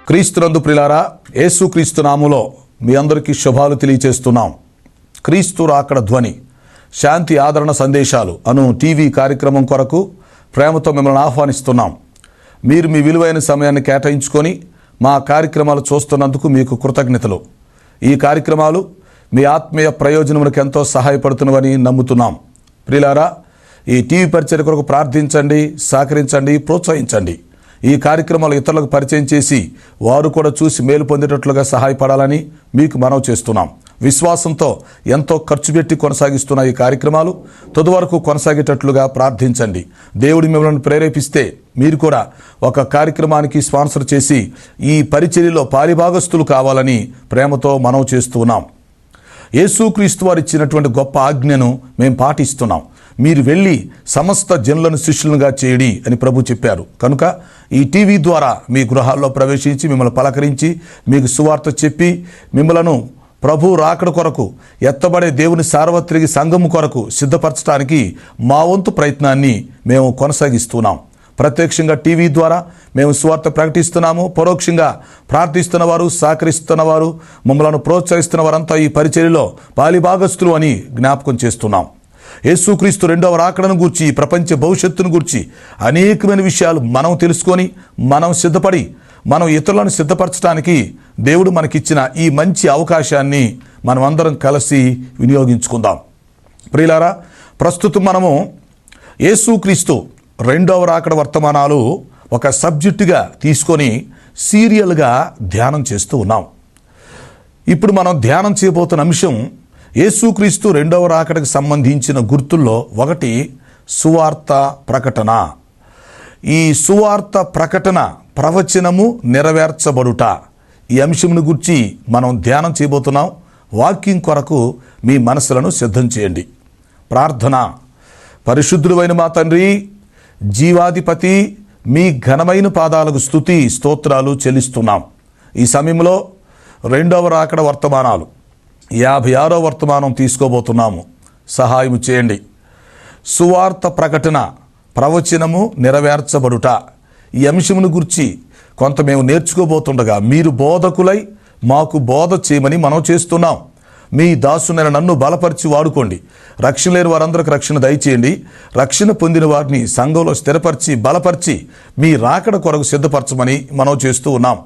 క్రీస్తునందు ప్రియులారా, యేసుక్రీస్తు నామములో మీ అందరికీ శుభాలు తెలియజేస్తున్నాం. క్రీస్తు రాకడ ధ్వని శాంతి ఆదరణ సందేశాలు అను టీవీ కార్యక్రమం కొరకు ప్రేమతో మిమ్మల్ని ఆహ్వానిస్తున్నాం. మీరు మీ విలువైన సమయాన్ని కేటాయించుకొని మా కార్యక్రమాలు చూస్తున్నందుకు మీకు కృతజ్ఞతలు. ఈ కార్యక్రమాలు మీ ఆత్మీయ ప్రయోజనములకు ఎంతో సహాయపడుతున్నవని నమ్ముతున్నాం. ప్రియులారా, ఈ టీవీ పరిచర్య కొరకు ప్రార్థించండి, సహకరించండి, ప్రోత్సహించండి. ఈ కార్యక్రమాలు ఇతరులకు పరిచయం చేసి వారు కూడా చూసి మేలు పొందేటట్లుగా సహాయపడాలని మీకు మనవి చేస్తున్నాం. విశ్వాసంతో ఎంతో ఖర్చు పెట్టి కొనసాగిస్తున్న ఈ కార్యక్రమాలు తుది వరకు కొనసాగేటట్లుగా ప్రార్థించండి. దేవుడి మిమ్మల్ని ప్రేరేపిస్తే మీరు కూడా ఒక కార్యక్రమానికి స్పాన్సర్ చేసి ఈ పరిచర్యలో పాలిభాగస్తులు కావాలని ప్రేమతో మనవి చేస్తున్నాం. యేసుక్రీస్తు వారు ఇచ్చినటువంటి గొప్ప ఆజ్ఞను మేము పాటిస్తున్నాం. మీరు వెళ్ళి సమస్త జనులను శిష్యులుగా చేయడి అని ప్రభు చెప్పారు. కనుక ఈ టీవీ ద్వారా మీ గృహాల్లో ప్రవేశించి మిమ్మల్ని పలకరించి మీకు సువార్త చెప్పి మిమ్మలను ప్రభు రాకడ కొరకు ఎత్తబడే దేవుని సార్వత్రిక సంఘము కొరకు సిద్ధపరచడానికి మా వంతు ప్రయత్నాన్ని మేము కొనసాగిస్తున్నాం. ప్రత్యక్షంగా టీవీ ద్వారా మేము సువార్త ప్రకటిస్తున్నాము. పరోక్షంగా ప్రార్థిస్తున్నవారు, సహకరిస్తున్నవారు, మమ్మల్ని ప్రోత్సహిస్తున్న వారంతా ఈ పరిచర్యలో పాలిభాగస్తులు అని జ్ఞాపకం చేస్తున్నాం. యేసుక్రీస్తు రెండవ రాకడను గూర్చి, ప్రపంచ భవిష్యత్తును గూర్చి అనేకమైన విషయాలు మనం తెలుసుకొని మనం సిద్ధపడి మనం ఇతరులను సిద్ధపరచడానికి దేవుడు మనకిచ్చిన ఈ మంచి అవకాశాన్ని మనం అందరం కలిసి వినియోగించుకుందాం. ప్రియులారా, ప్రస్తుతం మనము యేసుక్రీస్తు రెండవ రాకడ వర్తమానాలు ఒక సబ్జెక్టుగా తీసుకొని సీరియల్గా ధ్యానం చేస్తూ ఉన్నాం. ఇప్పుడు మనం ధ్యానం చేయబోతున్న అంశం యేసుక్రీస్తు రెండవ రాకడకు సంబంధించిన గుర్తుల్లో ఒకటి సువార్త ప్రకటన. ఈ సువార్త ప్రకటన, ప్రవచనము నెరవేర్చబడుట, ఈ అంశమును గురించి మనం ధ్యానం చేయబోతున్నాం. వాక్యం కొరకు మీ మనసులను సిద్ధం చేయండి. ప్రార్థన. పరిశుద్ధుడైన మా తండ్రి, జీవాధిపతి, మీ ఘనమైన పాదాలకు స్తుతి స్తోత్రాలు చెల్లిస్తున్నాం. ఈ సమయంలో రెండవ రాకడ వర్తమానాలు 56వ వర్తమానం తీసుకోబోతున్నాము. సహాయం చేయండి. సువార్త ప్రకటన, ప్రవచనము నెరవేర్చబడుట, ఈ అంశమును గురించి కొంత మేము నేర్చుకోబోతుండగా మీరు బోధకులై మాకు బోధ చేయమని మనం చేస్తున్నాం. మీ దాసునైన నన్ను బలపరిచి వాడుకోండి. రక్షణ లేని వారందరికి రక్షణ దయచేయండి. రక్షణ పొందిన వారిని సంఘంలో స్థిరపరిచి బలపరిచి మీ రాకడ కొరకు సిద్ధపరచమని మనం చేస్తూ ఉన్నాం.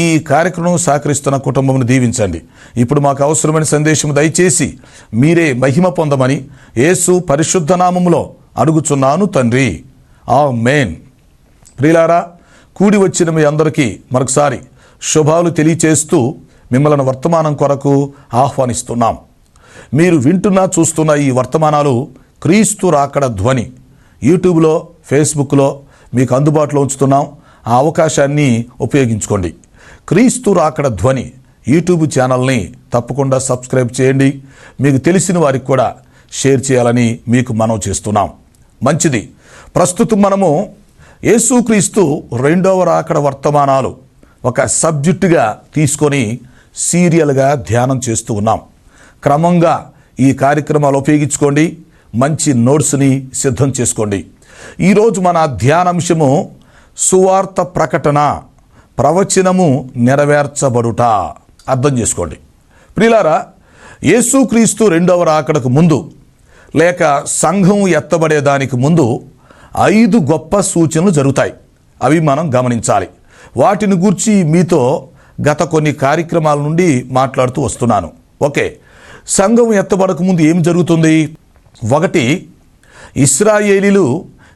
ఈ కార్యక్రమం సహకరిస్తున్న కుటుంబమును దీవించండి. ఇప్పుడు మాకు అవసరమైన సందేశం దయచేసి మీరే మహిమ పొందమని యేసు పరిశుద్ధ నామములో అడుగుచున్నాను తండ్రి, ఆమేన్. ప్రియులారా, కూడి వచ్చిన మీ అందరికీ మరొకసారి శుభాలు తెలియచేస్తూ మిమ్మల్ని వర్తమానం కొరకు ఆహ్వానిస్తున్నాం. మీరు వింటున్నా చూస్తున్న ఈ వర్తమానాలు క్రీస్తు రాకడ ధ్వని యూట్యూబ్లో, ఫేస్బుక్లో మీకు అందుబాటులో ఉంచుతున్నాం. ఆ అవకాశాన్ని ఉపయోగించుకోండి. క్రీస్తు రాకడ ధ్వని యూట్యూబ్ ఛానల్ని తప్పకుండా సబ్స్క్రైబ్ చేయండి. మీకు తెలిసిన వారికి కూడా షేర్ చేయాలని మీకు మనవి చేస్తున్నాం. మంచిది. ప్రస్తుతం మనము యేసుక్రీస్తు రెండవ రాకడ వర్తమానాలు ఒక సబ్జెక్టుగా తీసుకొని సీరియల్గా ధ్యానం చేస్తూ ఉన్నాం. క్రమంగా ఈ కార్యక్రమాలు ఉపయోగించుకోండి. మంచి నోట్స్ని సిద్ధం చేసుకోండి. ఈరోజు మన ధ్యానాంశము సువార్త ప్రకటన, ప్రవచనము నెరవేర్చబడుట. అర్థం చేసుకోండి. ప్రియులారా, యేసుక్రీస్తు రెండవ రాకడకు ముందు లేక సంఘం ఎత్తబడేదానికి ముందు 5 గొప్ప సూచనలు జరుగుతాయి. అవి మనం గమనించాలి. వాటిని గూర్చి మీతో గత కొన్ని కార్యక్రమాల నుండి మాట్లాడుతూ వస్తున్నాను. ఓకే, సంఘం ఎత్తబడక ముందు ఏం జరుగుతుంది? 1, ఇశ్రాయేలీలు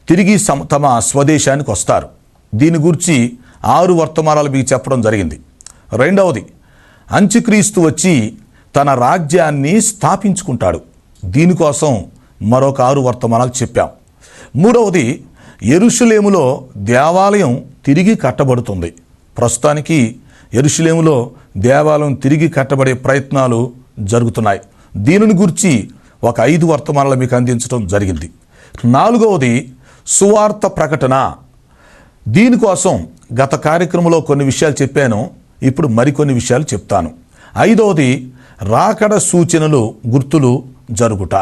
తిరిగి తమ స్వదేశానికి వస్తారు. దీని గురించి 6 వర్తమానాలు మీకు చెప్పడం జరిగింది. 2వది, అంత్యక్రీస్తు వచ్చి తన రాజ్యాన్ని స్థాపించుకుంటాడు. దీనికోసం మరొక 6 వర్తమానాలు చెప్పాం. 3వది, యెరూషలేములో దేవాలయం తిరిగి కట్టబడుతుంది. ప్రస్తుతానికి యెరూషలేములో దేవాలయం తిరిగి కట్టబడే ప్రయత్నాలు జరుగుతున్నాయి. దీనిని గురించి ఒక 5 వర్తమానాలు మీకు అందించడం జరిగింది. 4వది, సువార్త ప్రకటన. దీనికోసం గత కార్యక్రమంలో కొన్ని విషయాలు చెప్పాను. ఇప్పుడు మరికొన్ని విషయాలు చెప్తాను. 5వది, రాకడ సూచనలు, గుర్తులు జరుగుట.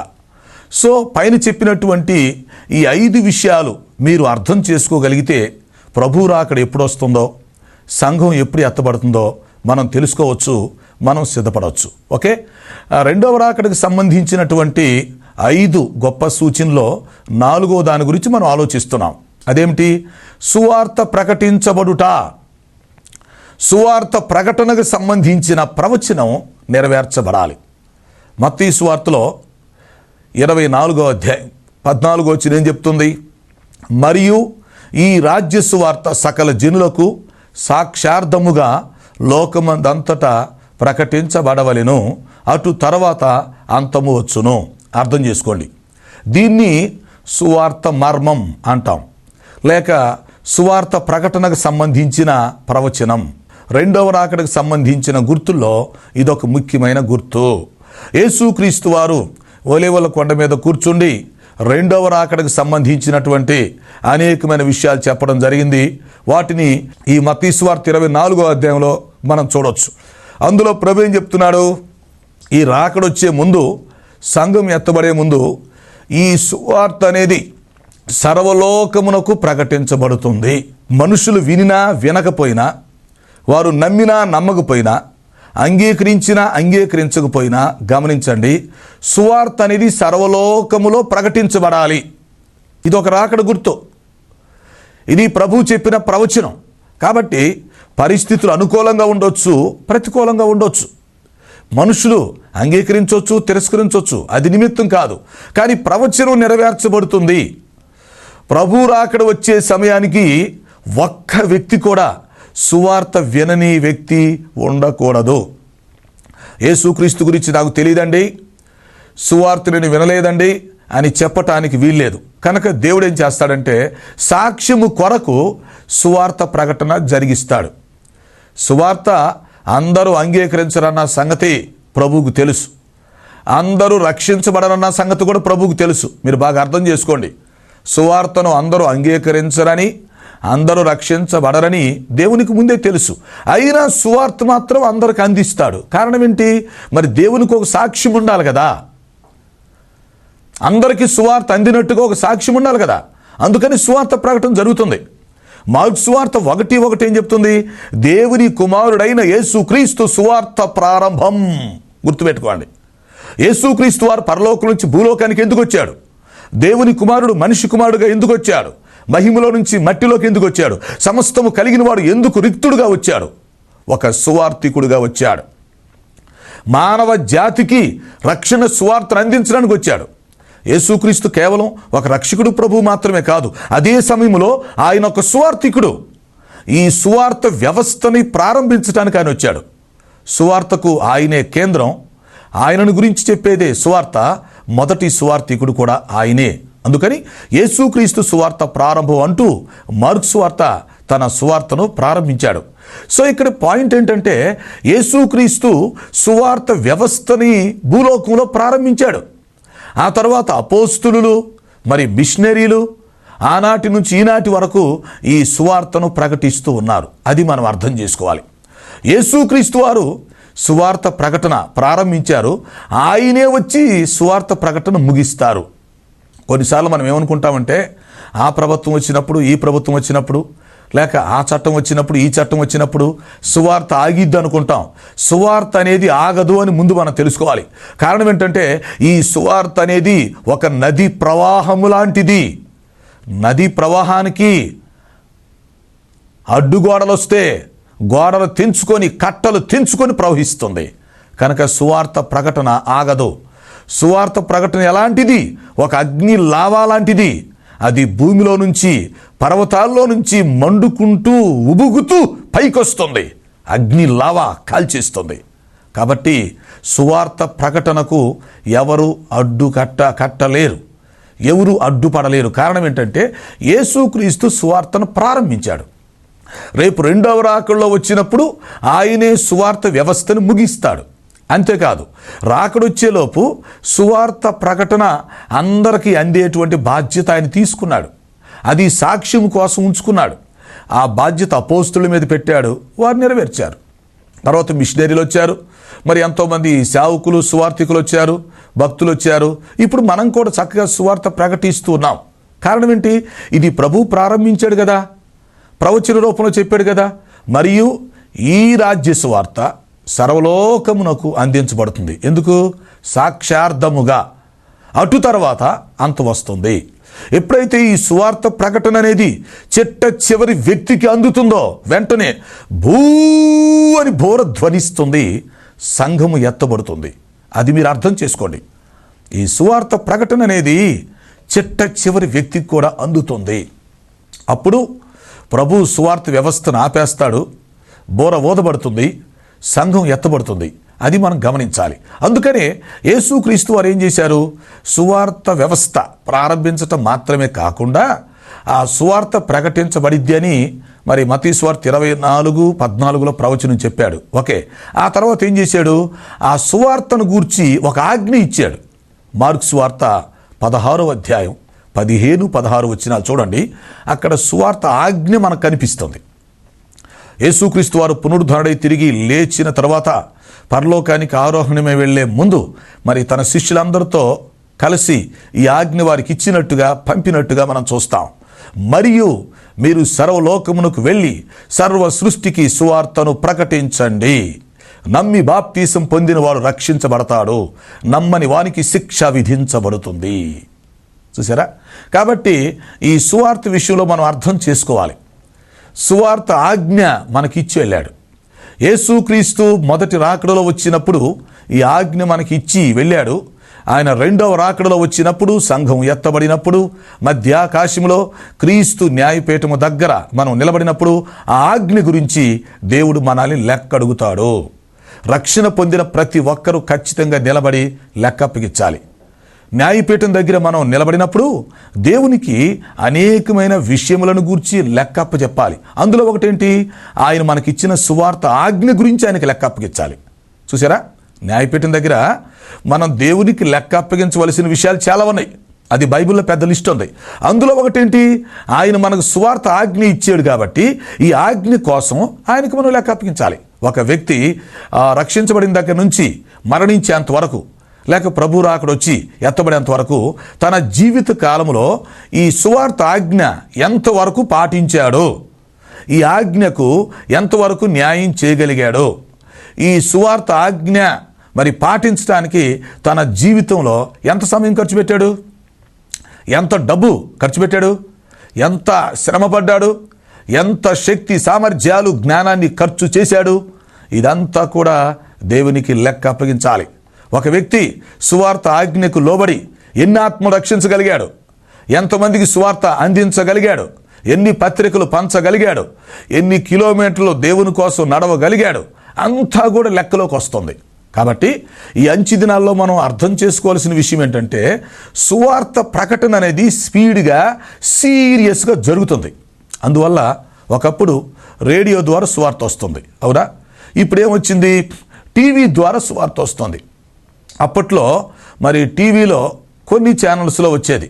సో పైన చెప్పినటువంటి ఈ 5 విషయాలు మీరు అర్థం చేసుకోగలిగితే ప్రభు రాకడ ఎప్పుడు వస్తుందో, సంఘం ఎప్పుడు ఎత్తబడుతుందో మనం తెలుసుకోవచ్చు, మనం సిద్ధపడవచ్చు. ఓకే, రెండవ రాకడకు సంబంధించినటువంటి 5 గొప్ప సూచనలో 4వ దాని గురించి మనం ఆలోచిస్తున్నాం. అదేమిటి? సువార్త ప్రకటించబడుట. సువార్త ప్రకటనకు సంబంధించిన ప్రవచనం నెరవేర్చబడాలి. మత్తయి సువార్తలో 24వ అధ్యాయం 14వ వచనం ఏం చెప్తుంది? మరియు ఈ రాజ్య సువార్త సకల జనులకు సాక్షార్థముగా లోకమందంతటా ప్రకటించబడవలెను, అటు తర్వాత అంతము వచ్చును. అర్థం చేసుకోండి, దీన్ని సువార్త మర్మం అంటాం, లేక సువార్త ప్రకటనకు సంబంధించిన ప్రవచనం. రెండవ రాకడకు సంబంధించిన గుర్తుల్లో ఇదొక ముఖ్యమైన గుర్తు. యేసుక్రీస్తు వారు ఒలీవల కొండ మీద కూర్చుండి రెండవ రాకడకు సంబంధించినటువంటి అనేకమైన విషయాలు చెప్పడం జరిగింది. వాటిని ఈ మత్తయి సువార్త 24వ అధ్యాయంలో మనం చూడవచ్చు. అందులో ప్రభు ఏం చెప్తున్నాడు? ఈ రాకడొచ్చే ముందు, సంఘం ఎత్తబడే ముందు ఈ సువార్త అనేది సర్వలోకమునకు ప్రకటించబడుతుంది. మనుషులు వినినా వినకపోయినా, వారు నమ్మినా నమ్మకపోయినా, అంగీకరించినా అంగీకరించకపోయినా, గమనించండి, సువార్త అనేది సర్వలోకములో ప్రకటించబడాలి. ఇది ఒక రాకడ గుర్తు. ఇది ప్రభువు చెప్పిన ప్రవచనం. కాబట్టి పరిస్థితులు అనుకూలంగా ఉండొచ్చు, ప్రతికూలంగా ఉండొచ్చు. మనుషులు అంగీకరించవచ్చు, తిరస్కరించవచ్చు, అది నిమిత్తం కాదు. కానీ ప్రవచనం నెరవేర్చబడుతుంది. ప్రభు రాకడ వచ్చే సమయానికి ఒక్క వ్యక్తి కూడా సువార్త వినని వ్యక్తి ఉండకూడదు. యేసుక్రీస్తు గురించి నాకు తెలియదండి, సువార్త నేను వినలేదండి అని చెప్పటానికి వీల్లేదు. కనుక దేవుడు ఏం చేస్తాడంటే సాక్ష్యము కొరకు సువార్త ప్రకటన జరిగిస్తాడు. సువార్త అందరూ అంగీకరించరన్న సంగతి ప్రభువుకు తెలుసు. అందరూ రక్షించబడరన్న సంగతి కూడా ప్రభువుకు తెలుసు. మీరు బాగా అర్థం చేసుకోండి. సువార్తను అందరూ అంగీకరించరని, అందరూ రక్షించబడరని దేవునికి ముందే తెలుసు. అయినా సువార్త మాత్రం అందరికి అందిస్తాడు. కారణం ఏంటి? మరి దేవునికి ఒక సాక్ష్యం ఉండాలి కదా. అందరికీ సువార్త అందినట్టుగా ఒక సాక్ష్యం ఉండాలి కదా. అందుకని సువార్త ప్రకటన జరుగుతుంది. మార్కు సువార్త 1:1 ఏం చెప్తుంది? దేవుని కుమారుడైన యేసుక్రీస్తు సువార్త ప్రారంభం. గుర్తుపెట్టుకోండి, యేసుక్రీస్తు వారు పరలోకం నుంచి భూలోకానికి ఎందుకు వచ్చాడు? దేవుని కుమారుడు మనిషి కుమారుడుగా ఎందుకు వచ్చాడు? మహిమలో నుంచి మట్టిలోకి ఎందుకు వచ్చాడు? సమస్తము కలిగిన వాడు ఎందుకు రిక్తుడుగా వచ్చాడు? ఒక సువార్థికుడుగా వచ్చాడు. మానవ జాతికి రక్షణ సువార్తను అందించడానికి వచ్చాడు. యేసుక్రీస్తు కేవలం ఒక రక్షకుడు, ప్రభువు మాత్రమే కాదు, అదే సమయంలో ఆయన ఒక సువార్థికుడు. ఈ సువార్త వ్యవస్థని ప్రారంభించడానికి ఆయన వచ్చాడు. సువార్తకు ఆయనే కేంద్రం. ఆయనను గురించి చెప్పేదే సువార్త. మొదటి సువార్థికుడు కూడా ఆయనే. అందుకని యేసుక్రీస్తు సువార్త ప్రారంభం అంటూ మార్కు సువార్త తన సువార్తను ప్రారంభించాడు. సో ఇక్కడ పాయింట్ ఏంటంటే యేసుక్రీస్తు సువార్త వ్యవస్థని భూలోకంలో ప్రారంభించాడు. ఆ తర్వాత అపోస్తులు, మరి మిషనరీలు ఆనాటి నుంచి ఈనాటి వరకు ఈ సువార్తను ప్రకటిస్తూ ఉన్నారు. అది మనం అర్థం చేసుకోవాలి. యేసుక్రీస్తు వారు సువార్త ప్రకటన ప్రారంభించారు. ఆయనే వచ్చి సువార్త ప్రకటన ముగిస్తారు. కొన్నిసార్లు మనం ఏమనుకుంటామంటే ఆ ప్రభుత్వం వచ్చినప్పుడు, ఈ ప్రభుత్వం వచ్చినప్పుడు, లేక ఆ చట్టం వచ్చినప్పుడు, ఈ చట్టం వచ్చినప్పుడు సువార్త ఆగిద్ది అనుకుంటాం. సువార్త అనేది ఆగదు అని ముందు మనం తెలుసుకోవాలి. కారణం ఏంటంటే ఈ సువార్త అనేది ఒక నది ప్రవాహము లాంటిది. నది ప్రవాహానికి అడ్డుగోడలు వస్తే గోడలు తెంచుకొని, కట్టలు తెంచుకొని ప్రవహిస్తుంది. కనుక సువార్త ప్రకటన ఆగదు. సువార్త ప్రకటన ఎలాంటిది? ఒక అగ్ని లావా లాంటిది. అది భూమిలో నుంచి, పర్వతాల్లో నుంచి మండుకుంటూ ఉబుగుతూ పైకొస్తుంది. అగ్ని లావా కాల్చేస్తుంది. కాబట్టి సువార్త ప్రకటనకు ఎవరు కట్టలేరు, ఎవరు అడ్డుపడలేరు. కారణం ఏంటంటే యేసుక్రీస్తు సువార్తను ప్రారంభించాడు. రేపు రెండవ రాకడలో వచ్చినప్పుడు ఆయనే సువార్త వ్యవస్థను ముగిస్తాడు. అంతేకాదు, రాకడొచ్చేలోపు సువార్త ప్రకటన అందరికీ అందేటువంటి బాధ్యత ఆయన తీసుకున్నాడు. అది సాక్ష్యం కోసం ఉంచుకున్నాడు. ఆ బాధ్యత అపోస్తుల మీద పెట్టాడు, వారు నెరవేర్చారు. తర్వాత మిషనరీలు వచ్చారు, మరి ఎంతోమంది సేవకులు, సువార్థికులు వచ్చారు, భక్తులు వచ్చారు. ఇప్పుడు మనం కూడా చక్కగా సువార్త ప్రకటిస్తూ ఉన్నాం. కారణం ఏంటి? ఇది ప్రభు ప్రారంభించాడు కదా, ప్రవచన రూపంలో చెప్పాడు కదా. మరియు ఈ రాజ్య సువార్త సర్వలోకమునకు అందించబడుతుంది. ఎందుకు? సాక్ష్యార్థముగా. అటు తర్వాత అంత వస్తుంది. ఎప్పుడైతే ఈ సువార్త ప్రకటన అనేది చిట్ట చివరి వ్యక్తికి అందుతుందో వెంటనే భూ అని బోర ధ్వనిస్తుంది, సంఘము ఎత్తబడుతుంది. అది మీరు అర్థం చేసుకోండి. ఈ సువార్త ప్రకటన అనేది చిట్ట చివరి వ్యక్తికి కూడా అందుతుంది. అప్పుడు ప్రభు సువార్త వ్యవస్థను ఆపేస్తాడు, బోర ఊదబడుతుంది, సంఘం ఎత్తబడుతుంది. అది మనం గమనించాలి. అందుకనే యేసుక్రీస్తు వారు ఏం చేశారు? సువార్త వ్యవస్థ ప్రారంభించటం మాత్రమే కాకుండా ఆ సువార్త ప్రకటించబడిద్ది అని మరి మత్తయి సువార్త 24:14 ప్రవచనం చెప్పాడు. ఓకే, ఆ తర్వాత ఏం చేశాడు? ఆ సువార్తను గూర్చి ఒక ఆజ్ఞ ఇచ్చాడు. మార్కు సువార్త 16వ అధ్యాయం 15-16 వచనాలు చూడండి. అక్కడ సువార్త ఆజ్ఞ మనకు కనిపిస్తుంది. యేసుక్రీస్తు వారు పునరుద్ధరణై తిరిగి లేచిన తర్వాత పరలోకానికి ఆరోహణమే వెళ్లే ముందు మరి తన శిష్యులందరితో కలిసి ఈ ఆజ్ఞ వారికి ఇచ్చినట్టుగా పంపినట్టుగా మనం చూస్తాం. మరియు మీరు సర్వలోకమునకు వెళ్ళి సర్వ సృష్టికి సువార్తను ప్రకటించండి. నమ్మి బాప్తీసం పొందిన వాడు రక్షించబడతాడు, నమ్మని వానికి శిక్ష విధించబడుతుంది. చూసారా? కాబట్టి ఈ సువార్త విషయంలో మనం అర్థం చేసుకోవాలి. సువార్త ఆజ్ఞ మనకిచ్చి వెళ్ళాడు. యేసుక్రీస్తు మొదటి రాకడలో వచ్చినప్పుడు ఈ ఆజ్ఞ మనకి ఇచ్చి వెళ్ళాడు. ఆయన రెండవ రాకడలో వచ్చినప్పుడు, సంఘం ఎత్తబడినప్పుడు, మధ్యాకాశంలో క్రీస్తు న్యాయపీఠము దగ్గర మనం నిలబడినప్పుడు ఆ ఆజ్ఞ గురించి దేవుడు మనల్ని లెక్కడుగుతాడు. రక్షణ పొందిన ప్రతి ఒక్కరూ ఖచ్చితంగా నిలబడి లెక్క అప్పగించాలి. న్యాయపీఠం దగ్గర మనం నిలబడినప్పుడు దేవునికి అనేకమైన విషయములను గూర్చి లెక్కప్ప చెప్పాలి. అందులో ఒకటేంటి? ఆయన మనకిచ్చిన సువార్త ఆజ్ఞ గురించి ఆయనకి లెక్క అప్పగించాలి. చూసారా? న్యాయపీఠం దగ్గర మనం దేవునికి లెక్క అప్పగించవలసిన విషయాలు చాలా ఉన్నాయి. అది బైబిల్లో పెద్ద లిస్ట్ ఉంది. అందులో ఒకటేంటి? ఆయన మనకు సువార్త ఆజ్ఞ ఇచ్చాడు కాబట్టి ఈ ఆజ్ఞ కోసం ఆయనకు మనం లెక్క అప్పగించాలి. ఒక వ్యక్తి రక్షించబడిన దగ్గర నుంచి మరణించేంత వరకు, లేక ప్రభు రాకడొచ్చి ఎత్తబడేంత వరకు తన జీవిత కాలంలో ఈ సువార్త ఆజ్ఞ ఎంతవరకు పాటించాడో, ఈ ఆజ్ఞకు ఎంతవరకు న్యాయం చేయగలిగాడో, ఈ సువార్త ఆజ్ఞ మరి పాటించడానికి తన జీవితంలో ఎంత సమయం ఖర్చు పెట్టాడు, ఎంత డబ్బు ఖర్చు పెట్టాడు, ఎంత శ్రమపడ్డాడు, ఎంత శక్తి సామర్థ్యాలు జ్ఞానాన్ని ఖర్చు చేశాడు, ఇదంతా కూడా దేవునికి లెక్క అప్పగించాలి. ఒక వ్యక్తి సువార్త ఆజ్ఞకు లోబడి ఎన్ని ఆత్మలు రక్షించగలిగాడు, ఎంతమందికి సువార్త అందించగలిగాడు, ఎన్ని పత్రికలు పంచగలిగాడు, ఎన్ని కిలోమీటర్లు దేవుని కోసం నడవగలిగాడు, అంతా కూడా లెక్కలోకి వస్తుంది. కాబట్టి ఈ అంచె దినాల్లో మనం అర్థం చేసుకోవాల్సిన విషయం ఏంటంటే సువార్త ప్రకటన అనేది స్పీడ్గా సీరియస్గా జరుగుతుంది. అందువల్ల ఒకప్పుడు రేడియో ద్వారా సువార్త వస్తుంది, అవునా? ఇప్పుడు ఏమొచ్చింది? టీవీ ద్వారా సువార్త వస్తుంది. అప్పట్లో మరి టీవీలో కొన్ని ఛానల్స్లో వచ్చేది.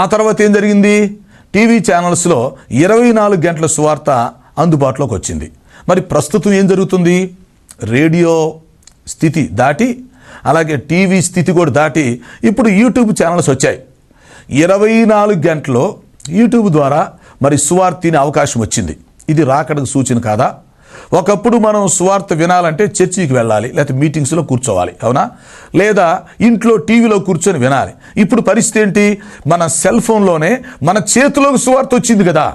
ఆ తర్వాత ఏం జరిగింది? టీవీ ఛానల్స్లో 24 గంటల సువార్త అందుబాటులోకి వచ్చింది. మరి ప్రస్తుతం ఏం జరుగుతుంది? రేడియో స్థితి దాటి, అలాగే టీవీ స్థితి కూడా దాటి ఇప్పుడు యూట్యూబ్ ఛానల్స్ వచ్చాయి. 24 గంటలు యూట్యూబ్ ద్వారా మరి సువార్త తినే అవకాశం వచ్చింది. ఇది రాకడకు సూచన కాదా? ఒకప్పుడు మనం సువార్త వినాలంటే చర్చికి వెళ్ళాలి, లేకపోతే మీటింగ్స్లో కూర్చోవాలి, అవునా? లేదా ఇంట్లో టీవీలో కూర్చొని వినాలి. ఇప్పుడు పరిస్థితి ఏంటి? మన సెల్ ఫోన్లోనే మన చేతిలోకి సువార్త వచ్చింది కదా.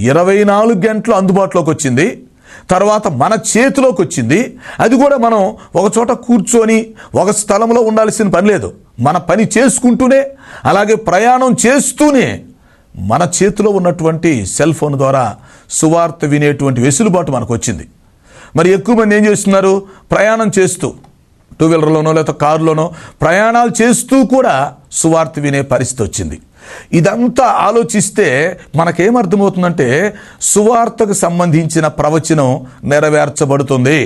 24 గంటలు అందుబాటులోకి వచ్చింది. తర్వాత మన చేతిలోకి వచ్చింది. అది కూడా మనం ఒక చోట కూర్చొని ఒక స్థలంలో ఉండాల్సిన పని లేదు. మన పని చేసుకుంటూనే, అలాగే ప్రయాణం చేస్తూనే మన చేతిలో ఉన్నటువంటి సెల్ ఫోన్ ద్వారా సువార్త వినేటువంటి వెసులుబాటు మనకు వచ్చింది. మరి ఎక్కువ మంది ఏం చేస్తున్నారు? ప్రయాణం చేస్తూ, టూ వీలర్లోనో లేదా కారులోనో ప్రయాణాలు చేస్తూ కూడా సువార్త వినే పరిస్థితి వచ్చింది. ఇదంతా ఆలోచిస్తే మనకేమర్థమవుతుందంటే సువార్తకు సంబంధించిన ప్రవచనం నెరవేర్చబడుతుంది,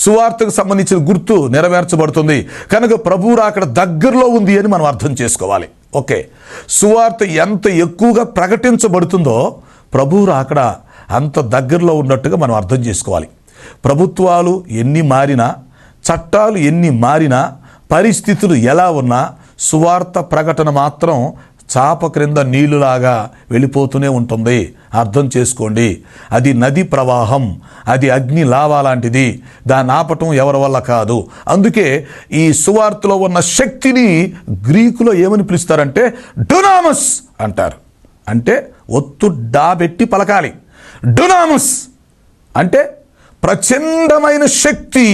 సువార్తకు సంబంధించిన గుర్తు నెరవేర్చబడుతుంది. కనుక ప్రభువు రాకడ దగ్గరలో ఉంది అని మనం అర్థం చేసుకోవాలి. ఓకే, సువార్త ఎంత ఎక్కువగా ప్రకటించబడుతుందో ప్రభువు రాకడ అంత దగ్గరలో ఉన్నట్టుగా మనం అర్థం చేసుకోవాలి. ప్రభుత్వాలు ఎన్ని మారినా, చట్టాలు ఎన్ని మారినా, పరిస్థితులు ఎలా ఉన్నా సువార్త ప్రకటన మాత్రం చాప క్రింద నీళ్లులాగా వెళ్ళిపోతూనే ఉంటుంది. అర్థం చేసుకోండి, అది నది ప్రవాహం, అది అగ్ని లావా లాంటిది. దాన్ని ఆపటం ఎవరి వల్ల కాదు. అందుకే ఈ సువార్తలో ఉన్న శక్తిని గ్రీకులో ఏమని పిలుస్తారంటే డునామస్ అంటారు. అంటే ఒత్తు డాబెట్టి పలకాలి. డునామస్ అంటే ప్రచండమైన శక్తి.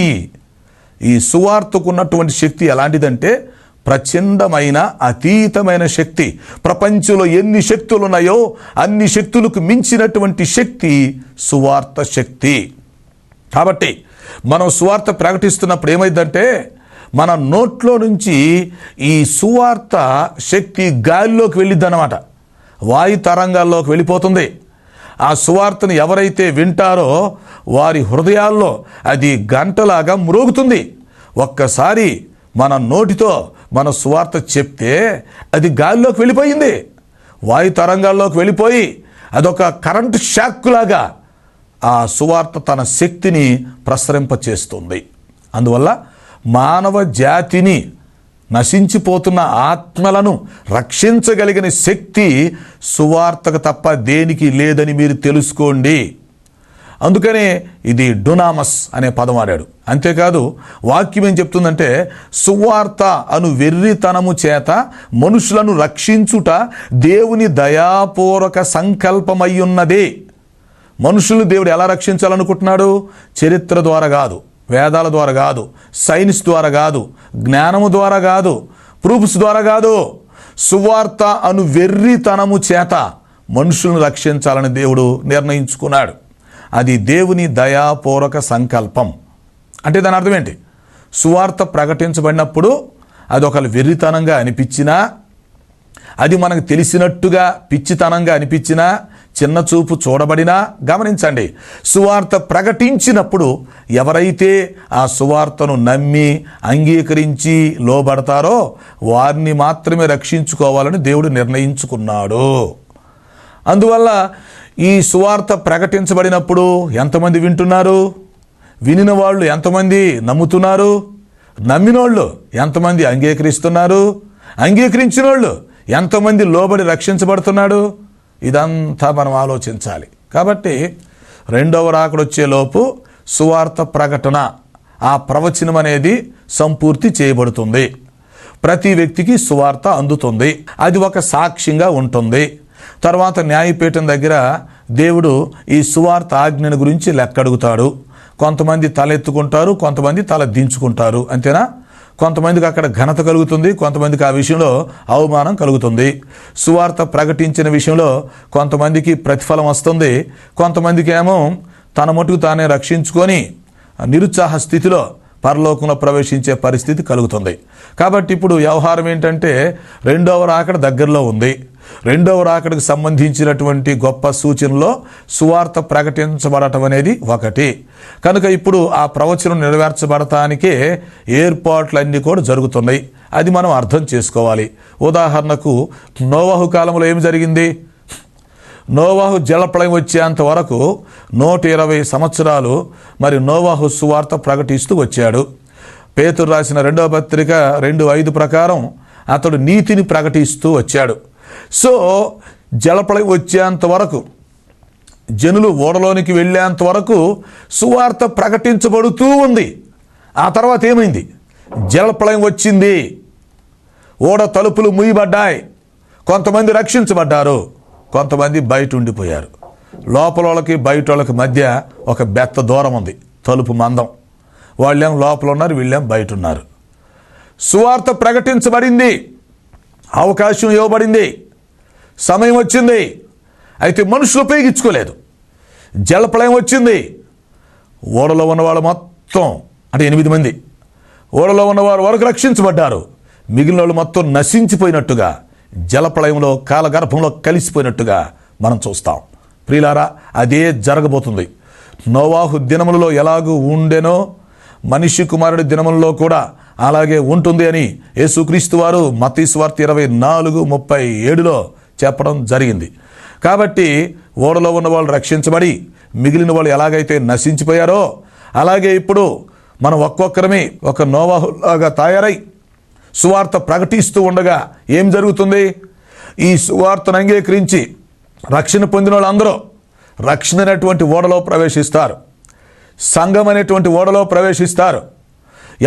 ఈ సువార్తకు ఉన్నటువంటి శక్తి ఎలాంటిదంటే ప్రచండమైన అతీతమైన శక్తి. ప్రపంచంలో ఎన్ని శక్తులు ఉన్నాయో అన్ని శక్తులకు మించినటువంటి శక్తి సువార్త శక్తి. కాబట్టి మనం సువార్త ప్రకటిస్తున్నప్పుడు ఏమైందంటే మన నోట్లో నుంచి ఈ సువార్త శక్తి గాలిలోకి వెళ్ళిద్దన్నమాట, వాయు తరంగాల్లోకి వెళ్ళిపోతుంది. ఆ సువార్తను ఎవరైతే వింటారో వారి హృదయాల్లో అది గంటలాగా మ్రోగుతుంది. ఒక్కసారి మన నోటితో మన సువార్త చెప్తే అది గాలిలోకి వెళ్ళిపోయింది, వాయు తరంగాల్లోకి వెళ్ళిపోయి అదొక కరెంటు షాక్కులాగా ఆ సువార్త తన శక్తిని ప్రసరింపచేస్తుంది. అందువల్ల మానవ జాతిని, నశించిపోతున్న ఆత్మలను రక్షించగలిగిన శక్తి సువార్తకు తప్ప దేనికి లేదని మీరు తెలుసుకోండి. అందుకనే ఇది డునామస్ అనే పదం వాడాడు. అంతేకాదు వాక్యం ఏం చెప్తుందంటే సువార్త అను వెర్రితనము చేత మనుషులను రక్షించుట దేవుని దయాపూర్వక సంకల్పమయ్యున్నదే. మనుషులు దేవుడు ఎలా రక్షించాలనుకుంటున్నాడు? చరిత్ర ద్వారా కాదు, వేదాల ద్వారా కాదు, సైన్స్ ద్వారా కాదు, జ్ఞానము ద్వారా కాదు, ప్రూఫ్స్ ద్వారా కాదు. సువార్త అను వెర్రితనము చేత మనుషులను రక్షించాలని దేవుడు నిర్ణయించుకున్నాడు. అది దేవుని దయాపూర్వక సంకల్పం. అంటే దాని అర్థం ఏంటి? సువార్త ప్రకటించబడినప్పుడు అది ఒక వెర్రితనంగా అనిపించినా, అది మనకు తెలిసినట్టుగా పిచ్చితనంగా అనిపించినా, చిన్న చూపు చూడబడినా, గమనించండి, సువార్త ప్రకటించినప్పుడు ఎవరైతే ఆ సువార్తను నమ్మి అంగీకరించి లోబడతారో వారిని మాత్రమే రక్షించుకోవాలని దేవుడు నిర్ణయించుకున్నాడు. అందువల్ల ఈ సువార్త ప్రకటించబడినప్పుడు ఎంతమంది వింటున్నారు? వినిన వాళ్ళు ఎంతమంది నమ్ముతున్నారు? నమ్మినోళ్ళు ఎంతమంది అంగీకరిస్తున్నారు? అంగీకరించిన వాళ్ళు ఎంతమంది లోబడి రక్షించబడుతున్నాడు? ఇదంతా మనం ఆలోచించాలి. కాబట్టి రెండవ రాకడొచ్చేలోపు సువార్త ప్రకటన, ఆ ప్రవచనం అనేది సంపూర్తి చేయబడుతుంది. ప్రతి వ్యక్తికి సువార్త అందుతుంది. అది ఒక సాక్ష్యంగా ఉంటుంది. తర్వాత న్యాయపీఠం దగ్గర దేవుడు ఈ సువార్త ఆజ్ఞను గురించి లెక్కడుగుతాడు. కొంతమంది తల ఎత్తుకుంటారు, కొంతమంది తల దించుకుంటారు. అంతేనా? కొంతమందికి అక్కడ ఘనత కలుగుతుంది, కొంతమందికి ఆ విషయంలో అవమానం కలుగుతుంది. సువార్త ప్రకటించిన విషయంలో కొంతమందికి ప్రతిఫలం వస్తుంది, కొంతమందికి ఏమో తన మటుకు తానే రక్షించుకొని నిరుత్సాహ స్థితిలో పరలోకంలో ప్రవేశించే పరిస్థితి కలుగుతుంది. కాబట్టి ఇప్పుడు వ్యవహారం ఏంటంటే రెండవ రాకడ దగ్గరలో ఉంది. రెండవ రాకడకు సంబంధించినటువంటి గొప్ప సూచనలో సువార్త ప్రకటించబడటం అనేది ఒకటి. కనుక ఇప్పుడు ఆ ప్రవచనం నెరవేర్చబడటానికే ఏర్పాట్లన్నీ కూడా జరుగుతున్నాయి. అది మనం అర్థం చేసుకోవాలి. ఉదాహరణకు నోవహు కాలంలో ఏం జరిగింది? నోవహు జలప్రళయం వచ్చేంత వరకు 120 సంవత్సరాలు మరి నోవహు సువార్త ప్రకటిస్తూ వచ్చాడు. పేతురు రాసిన 2వ పత్రిక 2:5 ప్రకారం అతడు నీతిని ప్రకటిస్తూ వచ్చాడు. సో జలప్రళయం వచ్చేంత వరకు, జనులు ఓడలోనికి వెళ్ళేంత వరకు సువార్త ప్రకటించబడుతూ ఉంది. ఆ తర్వాత ఏమైంది? జలప్రళయం వచ్చింది, ఓడ తలుపులు మూయబడ్డాయి, కొంతమంది రక్షించబడ్డారు, కొంతమంది బయట ఉండిపోయారు. లోపల వాళ్ళకి బయట వాళ్ళకి మధ్య ఒక బెత్త దూరం ఉంది, తలుపు మందం. వాళ్ళేం లోపల ఉన్నారు, వీళ్ళేం బయట ఉన్నారు. సువార్త ప్రకటించబడింది, అవకాశం ఇవ్వబడింది, సమయం వచ్చింది. అయితే మనుషులు ఉపయోగించుకోలేదు. జలప్రళయం వచ్చింది, ఓడలో ఉన్నవాళ్ళు మొత్తం అంటే 8 మంది ఓడలో ఉన్నవారు వరకు రక్షించబడ్డారు. మిగిలిన వాళ్ళు మొత్తం నశించిపోయినట్టుగా, జలప్రళయంలో కాలగర్భంలో కలిసిపోయినట్టుగా మనం చూస్తాం. ప్రియులారా, అదే జరగబోతుంది. నోవాహు దినములలో ఎలాగూ ఉండెనో మనిషి కుమారుడి దినములలో కూడా అలాగే ఉంటుంది అని యేసుక్రీస్తు వారు మత్తయి సువార్త 24:37లో చెప్పడం జరిగింది. కాబట్టి ఓడలో ఉన్న వాళ్ళు రక్షించబడి మిగిలిన వాళ్ళు ఎలాగైతే నశించిపోయారో అలాగే ఇప్పుడు మనం ఒక్కొక్కరమే ఒక నోవాహులాగా తయారై సువార్త ప్రకటిస్తూ ఉండగా ఏం జరుగుతుంది? ఈ సువార్తను అంగీకరించి రక్షణ పొందిన వాళ్ళందరూ రక్షణ అనేటువంటి ఓడలో ప్రవేశిస్తారు, సంఘం అనేటువంటి ఓడలో ప్రవేశిస్తారు.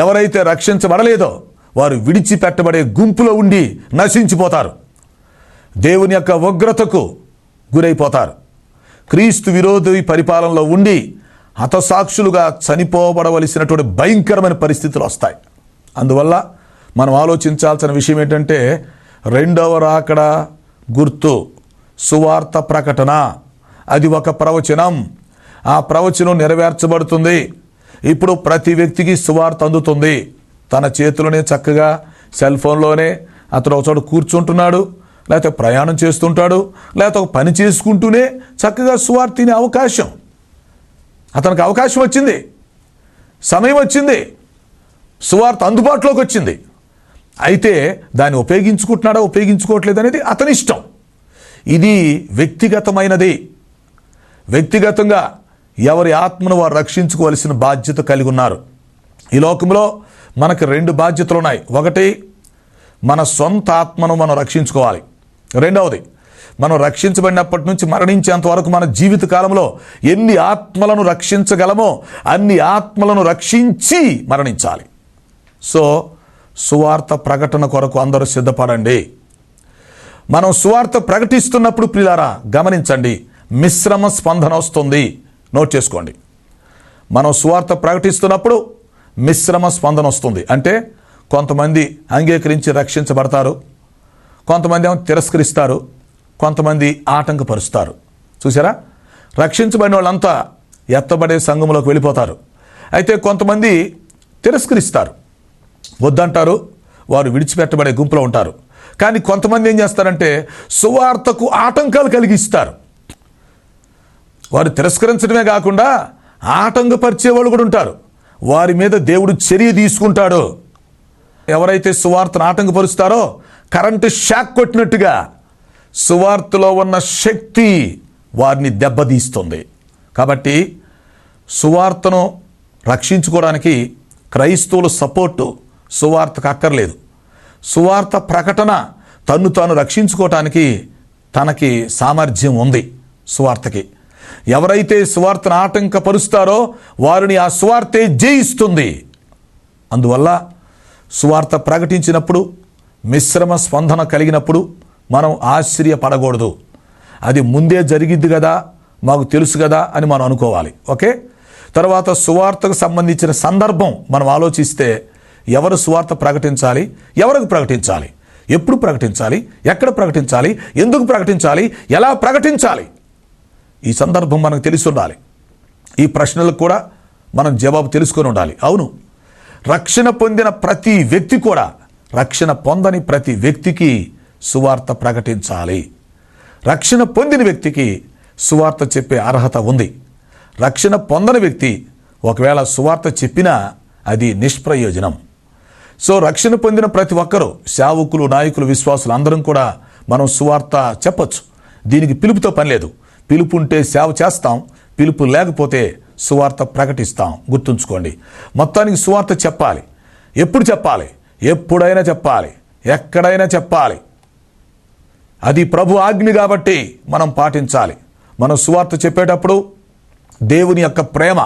ఎవరైతే రక్షించబడలేదో వారు విడిచిపెట్టబడే గుంపులో ఉండి నశించిపోతారు, దేవుని యొక్క ఉగ్రతకు గురైపోతారు. క్రీస్తు విరోధి పరిపాలనలో ఉండి హతసాక్షులుగా చనిపోబడవలసినటువంటి భయంకరమైన పరిస్థితులు వస్తాయి. అందువల్ల మనం ఆలోచించాల్సిన విషయం ఏంటంటే, రెండవ రాకడ గుర్తు సువార్త ప్రకటన. అది ఒక ప్రవచనం, ఆ ప్రవచనం నెరవేర్చబడుతుంది. ఇప్పుడు ప్రతి వ్యక్తికి సువార్త అందుతుంది. తన చేతిలోనే చక్కగా సెల్ ఫోన్లోనే అతను ఒక చోట కూర్చుంటున్నాడు, లేకపోతే ప్రయాణం చేస్తుంటాడు, లేకపోతే ఒక పని చేసుకుంటూనే చక్కగా సువార్త తినే అవకాశం, అతనికి అవకాశం వచ్చింది, సమయం వచ్చింది, సువార్త అందుబాటులోకి వచ్చింది. అయితే దాన్ని ఉపయోగించుకుంటున్నాడా ఉపయోగించుకోవట్లేదు అనేది అతని ఇష్టం. ఇది వ్యక్తిగతమైనది. వ్యక్తిగతంగా ఎవరి ఆత్మను వారు రక్షించుకోవాల్సిన బాధ్యత కలిగి ఉన్నారు. ఈ లోకంలో మనకు 2 బాధ్యతలు ఉన్నాయి. ఒకటి, మన సొంత ఆత్మను మనం రక్షించుకోవాలి. రెండవది, మనం రక్షించబడినప్పటి నుంచి మరణించేంత వరకు మన జీవిత కాలంలో ఎన్ని ఆత్మలను రక్షించగలమో అన్ని ఆత్మలను రక్షించి మరణించాలి. సో సువార్త ప్రకటన కొరకు అందరూ సిద్ధపడండి. మనం సువార్త ప్రకటిస్తున్నప్పుడు ప్రియులారా గమనించండి, మిశ్రమ స్పందన వస్తుంది. నోట్ చేసుకోండి. మనం సువార్త ప్రకటిస్తున్నప్పుడు మిశ్రమ స్పందన వస్తుంది. అంటే కొంతమంది అంగీకరించి రక్షించబడతారు, కొంతమంది ఏమో తిరస్కరిస్తారు, కొంతమంది ఆటంకపరుస్తారు. చూసారా, రక్షించబడిన వాళ్ళంతా ఎత్తబడే సంఘంలోకి వెళ్ళిపోతారు. అయితే కొంతమంది తిరస్కరిస్తారు, వద్దంటారు, వారు విడిచిపెట్టబడే గుంపులో ఉంటారు. కానీ కొంతమంది ఏం చేస్తారంటే సువార్తకు ఆటంకాలు కలిగిస్తారు. వారు తిరస్కరించడమే కాకుండా ఆటంకపరిచే వాళ్ళు కూడా ఉంటారు. వారి మీద దేవుడు చర్య తీసుకుంటాడు. ఎవరైతే సువార్తను ఆటంకపరుస్తారో కరెంటు షాక్ కొట్టినట్టుగా సువార్తలో ఉన్న శక్తి వారిని దెబ్బతీస్తుంది. కాబట్టి సువార్తను రక్షించుకోవడానికి క్రైస్తవుల సపోర్టు సువార్తకు అక్కర్లేదు. సువార్త ప్రకటన తన్ను తాను రక్షించుకోవటానికి తనకి సామర్థ్యం ఉంది సువార్తకి. ఎవరైతే సువార్తను ఆటంకపరుస్తారో వారిని ఆ సువార్తే జయిస్తుంది. అందువల్ల సువార్త ప్రకటించినప్పుడు మిశ్రమ స్పందన కలిగినప్పుడు మనం ఆశ్చర్యపడకూడదు. అది ముందే జరిగిద్ది కదా, మాకు తెలుసు కదా అని మనం అనుకోవాలి. ఓకే, తర్వాత సువార్తకు సంబంధించిన సందర్భం మనం ఆలోచిస్తే ఎవరు సువార్త ప్రకటించాలి, ఎవరికి ప్రకటించాలి, ఎప్పుడు ప్రకటించాలి, ఎక్కడ ప్రకటించాలి, ఎందుకు ప్రకటించాలి, ఎలా ప్రకటించాలి, ఈ సందర్భం మనకు తెలిసి ఉండాలి. ఈ ప్రశ్నలకు కూడా మనం జవాబు తెలుసుకొని ఉండాలి. అవును, రక్షణ పొందిన ప్రతి వ్యక్తి కూడా రక్షణ పొందని ప్రతి వ్యక్తికి సువార్త ప్రకటించాలి. రక్షణ పొందిన వ్యక్తికి సువార్త చెప్పే అర్హత ఉంది. రక్షణ పొందని వ్యక్తి ఒకవేళ సువార్త చెప్పినా అది నిష్ప్రయోజనం. సో రక్షణ పొందిన ప్రతి ఒక్కరూ, సేవకులు, నాయకులు, విశ్వాసులు అందరం కూడా మనం సువార్త చెప్పొచ్చు. దీనికి పిలుపుతో పని లేదు. పిలుపు ఉంటే సేవ చేస్తాం, పిలుపు లేకపోతే సువార్త ప్రకటిస్తాం. గుర్తుంచుకోండి, మొత్తానికి సువార్త చెప్పాలి. ఎప్పుడు చెప్పాలి? ఎప్పుడైనా చెప్పాలి, ఎక్కడైనా చెప్పాలి. అది ప్రభు ఆజ్ఞ కాబట్టి మనం పాటించాలి. మనం సువార్త చెప్పేటప్పుడు దేవుని యొక్క ప్రేమ,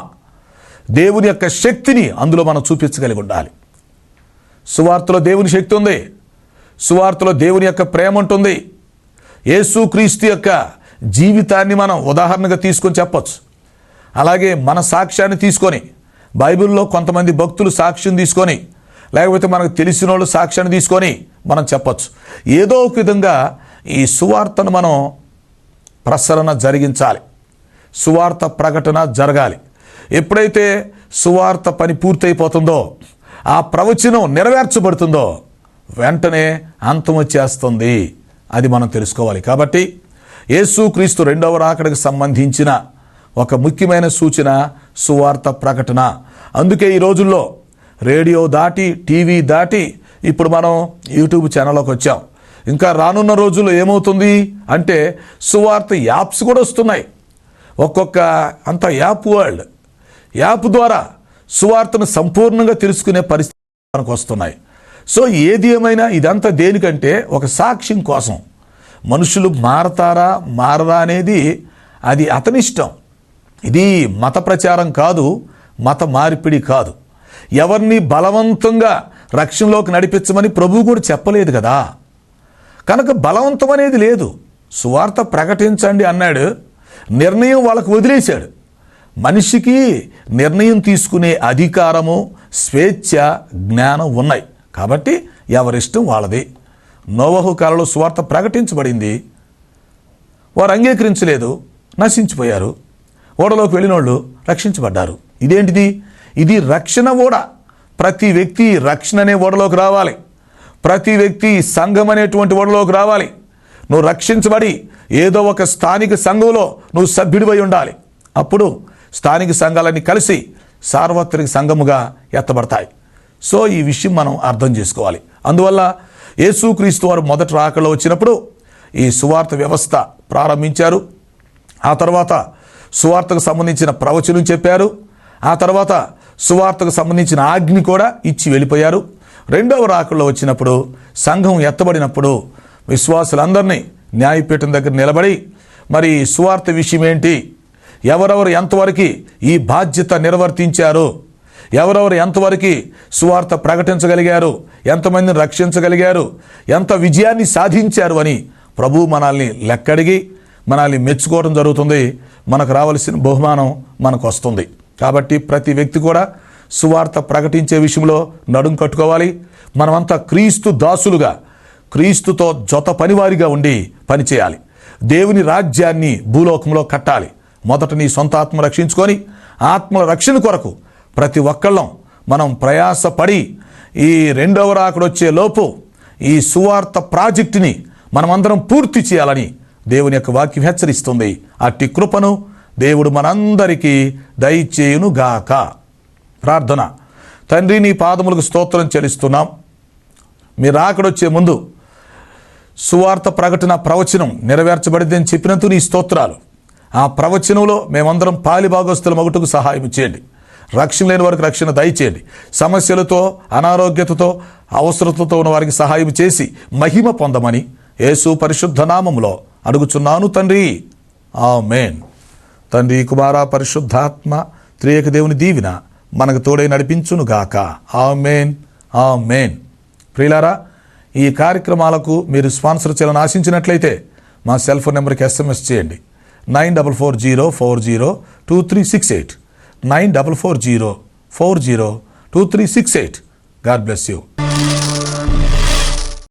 దేవుని యొక్క శక్తిని అందులో మనం చూపించగలిగి ఉండాలి. సువార్తలో దేవుని శక్తి ఉంది, సువార్తలో దేవుని యొక్క ప్రేమ ఉంటుంది. యేసుక్రీస్తు యొక్క జీవితాన్ని మనం ఉదాహరణగా తీసుకొని చెప్పొచ్చు. అలాగే మన సాక్ష్యాన్ని తీసుకొని, బైబిల్లో కొంతమంది భక్తులు సాక్ష్యం తీసుకొని, లేకపోతే మనకు తెలిసిన వాళ్ళు సాక్ష్యాన్ని తీసుకొని మనం చెప్పొచ్చు. ఏదో ఒక విధంగా ఈ సువార్తను మనం ప్రసరణ జరిగించాలి, సువార్త ప్రకటన జరగాలి. ఎప్పుడైతే సువార్త పని పూర్తయిపోతుందో, ఆ ప్రవచనం నెరవేర్చబడుతుందో వెంటనే అంతం వచ్చేస్తుంది. అది మనం తెలుసుకోవాలి. కాబట్టి యేసుక్రీస్తు రెండవ రాకడకు సంబంధించిన ఒక ముఖ్యమైన సూచన సువార్త ప్రకటన. అందుకే ఈ రోజుల్లో రేడియో దాటి, టీవీ దాటి ఇప్పుడు మనం యూట్యూబ్ ఛానల్లోకి వచ్చాం. ఇంకా రానున్న రోజుల్లో ఏమవుతుంది అంటే సువార్త యాప్స్ కూడా వస్తున్నాయి. ఒక్కొక్క అంత యాప్ ద్వారా సువార్తను సంపూర్ణంగా తెలుసుకునే పరిస్థితి మనకు వస్తున్నాయి. సో ఏది ఏమైనా ఇదంతా దేనికంటే ఒక సాక్ష్యం కోసం, మనుషులు మారతారా మారరా అనేది అది అతని ఇష్టం. ఇది మత ప్రచారం కాదు, మత మార్పిడి కాదు. ఎవరిని బలవంతంగా రక్షణలోకి నడిపించమని ప్రభువు కూడా చెప్పలేదు కదా. కనుక బలవంతం అనేది లేదు. సువార్త ప్రకటించండి అన్నాడు, నిర్ణయం వాళ్ళకు వదిలేశాడు. మనిషికి నిర్ణయం తీసుకునే అధికారము, స్వేచ్ఛ, జ్ఞానం ఉన్నాయి. కాబట్టి ఎవరిష్టం వాళ్ళది. నోవహు కాలంలో సువార్త ప్రకటించబడింది, వారు అంగీకరించలేదు, నశించిపోయారు. ఓడలోకి వెళ్ళినోళ్ళు రక్షించబడ్డారు. ఇదేంటిది? ఇది రక్షణ ఓడ. ప్రతి వ్యక్తి రక్షణ అనే ఓడలోకి రావాలి. ప్రతి వ్యక్తి సంఘం అనేటువంటి ఓడలోకి రావాలి. నువ్వు రక్షించబడి ఏదో ఒక స్థానిక సంఘంలో నువ్వు సభ్యుడివై ఉండాలి. అప్పుడు స్థానిక సంఘాలన్నీ కలిసి సార్వత్రిక సంఘముగా ఎత్తబడతాయి. సో ఈ విషయం మనం అర్థం చేసుకోవాలి. అందువల్ల యేసుక్రీస్తు వారు మొదటి రాకడలో వచ్చినప్పుడు ఈ సువార్త వ్యవస్థ ప్రారంభించారు. ఆ తర్వాత సువార్తకు సంబంధించిన ప్రవచనం చెప్పారు. ఆ తర్వాత సువార్తకు సంబంధించిన ఆజ్ఞ కూడా ఇచ్చి వెళ్ళిపోయారు. రెండవ రాకడలో వచ్చినప్పుడు సంఘం ఎత్తబడినప్పుడు విశ్వాసులందరినీ న్యాయపీఠం దగ్గర నిలబడి మరి సువార్త విషయం ఏంటి, ఎవరెవరు ఎంతవరకు ఈ బాధ్యత నిర్వర్తించారు, ఎవరెవరు ఎంతవరకు సువార్త ప్రకటించగలిగారు, ఎంతమందిని రక్షించగలిగారు, ఎంత విజయాన్ని సాధించారు అని ప్రభువు మనల్ని లెక్కడిగి మనల్ని మెచ్చుకోవడం జరుగుతుంది. మనకు రావాల్సిన బహుమానం మనకు వస్తుంది. కాబట్టి ప్రతి వ్యక్తి కూడా సువార్త ప్రకటించే విషయంలో నడుం కట్టుకోవాలి. మనమంతా క్రీస్తు దాసులుగా, క్రీస్తుతో జత పనివారిగా ఉండి పనిచేయాలి. దేవుని రాజ్యాన్ని భూలోకంలో కట్టాలి. మొదట నీ సొంత ఆత్మ రక్షించుకొని ఆత్మల రక్షణ కొరకు ప్రతి ఒక్కళ్ళం మనం ప్రయాసపడి ఈ రెండవ రాకడొచ్చే లోపు ఈ సువార్త ప్రాజెక్టుని మనమందరం పూర్తి చేయాలని దేవుని యొక్క వాక్యం హెచ్చరిస్తుంది. అట్టి కృపను దేవుడు మనందరికీ దయచేయునుగాక. ప్రార్థన. తండ్రి, నీ పాదములకు స్తోత్రం చెల్లిస్తున్నాం. మీరు రాకడొచ్చే ముందు సువార్త ప్రకటన ప్రవచనం నెరవేర్చబడిందని చెప్పినందుకు నీ స్తోత్రాలు. ఆ ప్రవచనంలో మేమందరం పాలిభాగస్తుల మగుటకు సహాయం చేయండి. రక్షణ లేని వారికి రక్షణ దయచేయండి. సమస్యలతో, అనారోగ్యతతో, అవసరతతో ఉన్న వారికి సహాయం చేసి మహిమ పొందమని యేసు పరిశుద్ధ నామములో అడుగుచున్నాను తండ్రి, ఆమేన్. తండ్రి, కుమార, పరిశుద్ధాత్మ త్రియేక దేవుని దీవెన మనకు తోడై నడిపించునుగాక. ఆమేన్, ఆమేన్. ప్రియులారా, ఈ కార్యక్రమాలకు మీరు స్పాన్సర్ చేయాలని ఆశించినట్లయితే మా సెల్ ఫోన్ నెంబర్కి SMS చేయండి. 9440402368 9440402368. God bless you.